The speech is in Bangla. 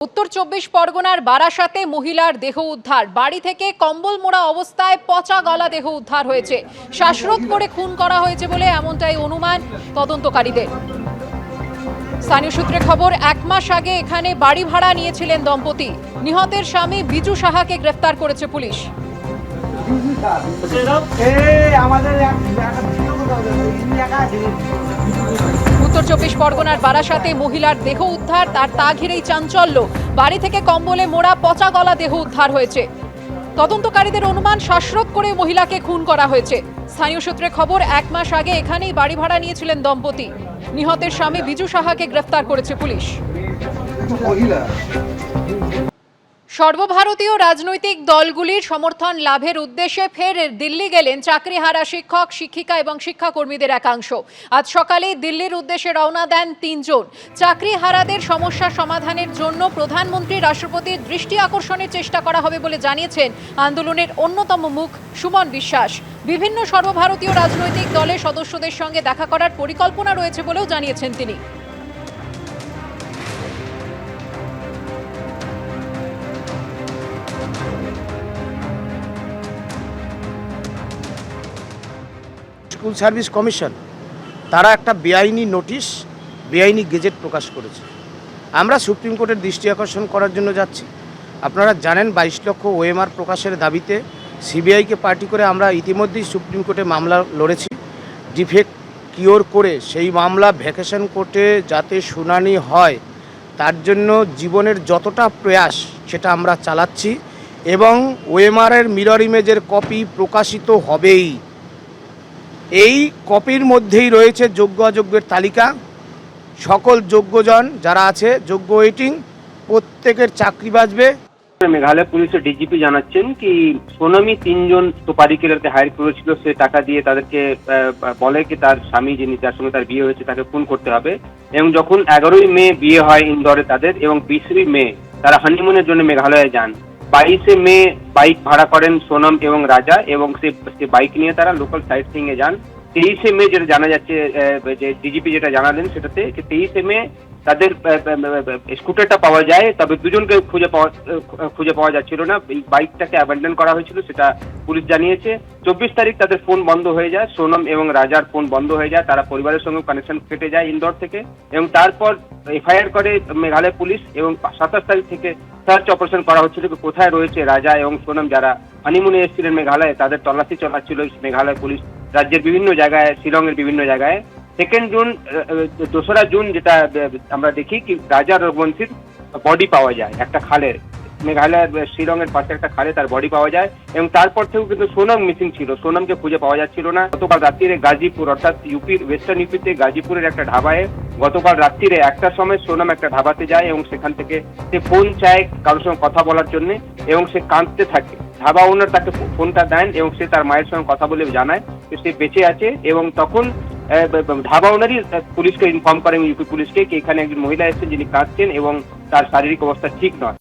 উত্তর ২৪ পরগনার বারাসাতে মহিলার দেহ উদ্ধার। বাড়ি থেকে কম্বল মোড়া অবস্থায় পচা গলা দেহ উদ্ধার হয়েছে। শ্বাসরোধ করে খুন করা হয়েছে বলে এমনটাই অনুমান তদন্তকারীদের। স্থানীয় সূত্রে খবর, ১ মাস আগে এখানে বাড়ি ভাড়া নিয়েছিলেন দম্পতি। নিহতের স্বামী বিজু সাহাকে গ্রেফতার করেছে পুলিশ। উত্তর ২৪ পরগনার বারাসাতে মহিলার দেহ উদ্ধার, তার তা ঘিরেই চাঞ্চল্য। বাড়ি থেকে কম্বলে মোড়া পচা গলা দেহ উদ্ধার হয়েছে। তদন্তকারীদের অনুমান শ্বাসরোধ করে মহিলাকে খুন করা হয়েছে। স্থানীয় সূত্রে খবর, ১ মাস আগে এখানেই বাড়ি ভাড়া নিয়েছিলেন দম্পতি। নিহতের স্বামী বিজু সাহাকে গ্রেফতার করেছে পুলিশ। সর্বভারতীয় রাজনৈতিক দলগুলির সমর্থন লাভের উদ্দেশ্যে ফের দিল্লি গেলেন চাকরিহারা শিক্ষক, শিক্ষিকা এবং শিক্ষাকর্মীদের একাংশ। আজ সকালে দিল্লির উদ্দেশ্যে রওনা দেন ৩ জন। চাকরিহারাদের সমস্যা সমাধানের জন্য প্রধানমন্ত্রী, রাষ্ট্রপতির দৃষ্টি আকর্ষণের চেষ্টা করা হবে বলে জানিয়েছেন আন্দোলনের অন্যতম মুখ সুমন বিশ্বাস। বিভিন্ন সর্বভারতীয় রাজনৈতিক দলের সদস্যদের সঙ্গে দেখা করার পরিকল্পনা রয়েছে বলেও জানিয়েছেন তিনি। স্কুল সার্ভিস কমিশন তারা একটা বেআইনি নোটিশ, বেআইনি গেজেট প্রকাশ করেছে। আমরা সুপ্রিম কোর্টের দৃষ্টি আকর্ষণ করার জন্য যাচ্ছি। আপনারা জানেন ২২ লক্ষ ওএমআর প্রকাশের দাবিতে সিবিআইকে পার্টি করে আমরা ইতিমধ্যেই সুপ্রিম কোর্টে মামলা লড়েছি। ডিফেক্ট কিওর করে সেই মামলা ভ্যাকেশন কোর্টে যাতে শুনানি হয় তার জন্য জীবনের যতটা প্রয়াস সেটা আমরা চালাচ্ছি এবং ওএমআরের মিরর ইমেজের কপি প্রকাশিত হবেই। এই কপির মধ্যেই রয়েছে যোগ্য অযোগ্যের তালিকা। সকল যোগ্যজন যারা আছে, যোগ্য ওয়েটিং, প্রত্যেকের চাকরি বাঁচবে। মেঘালয় পুলিশের ডিজিপি জানাচ্ছেন কি সোনামি ৩ জন সুপারিকেরারকে হায়ার করেছিল, সে টাকা দিয়ে তাদেরকে বলে কি তার স্বামী যিনি যার সঙ্গে তার বিয়ে হয়েছে তাকে খুন করতে হবে। এবং যখন ১১ই মে বিয়ে হয় ইন্দোরে তাদের, এবং ২০ই মে তারা হানিমুনের জন্য মেঘালয়ে যান। ২২শে মে বাইক ভাড়া করেন সোনম এবং রাজা, এবং সে বাইক নিয়ে তারা লোকাল সাইট সিইং এ যান। ২৩শে মে যেটা জানা যাচ্ছে, যে ডিজিপি যেটা জানালেন সেটাতে ২৩শে মে তাদের স্কুটারটা পাওয়া যায়, তবে দুজনকে খুঁজে পাওয়া যাচ্ছিল না। বাইকটাকে অ্যাবান্ডন করা হয়েছিল সেটা পুলিশ জানিয়েছে। ২৪ তারিখ তাদের ফোন বন্ধ হয়ে যায়, সোনম এবং রাজার ফোন বন্ধ হয়ে যায়, তারা পরিবারের সঙ্গে কানেকশন কেটে যায় ইন্দোর থেকে। এবং তারপর এফআইআর করে মেঘালয় পুলিশ, এবং ২৭ তারিখ থেকে সার্চ অপারেশন করা হচ্ছিল কোথায় রয়েছে রাজা এবং সোনম, যারা হানিমুনে এসেছিলেন মেঘালয়ে। তাদের তল্লাশি চালাচ্ছিল মেঘালয় পুলিশ রাজ্যের বিভিন্ন জায়গায়, শিলংয়ের বিভিন্ন জায়গায়। 2রা জুন যেটা আমরা দেখি কি রাজা রঘুবংশীর বডি পাওয়া যায় একটা খালের, মেঘালয়ের শিলংয়ের পাশে একটা খালে তার বডি পাওয়া যায়। এবং তারপর থেকেও কিন্তু সোনম মিসিং ছিল, সোনমকে খুঁজে পাওয়া যাচ্ছিল না। গতকাল রাত্রিরে গাজীপুর, অর্থাৎ ইউপির ওয়েস্টার্ন ইউপিতে গাজীপুরের একটা ঢাবায় গতকাল রাত্রিরে ১টার সময় সোনম একটা ঢাবাতে যায়, এবং সেখান থেকে সে ফোন চায় কারোর সঙ্গে কথা বলার জন্য, এবং সে কাঁদতে থাকে। ধাবা ওনার তাকে ফোনটা দেন, এবং সে তার মায়ের সঙ্গে কথা বলে জানায় যে সে বেঁচে আছে। এবং তখন ধাবা ওনারই পুলিশকে ইনফর্ম করেন, ইউপি পুলিশকে, কি এখানে একজন মহিলা এসেছেন যিনি কাঁদছেন এবং তার শারীরিক অবস্থা ঠিক নয়।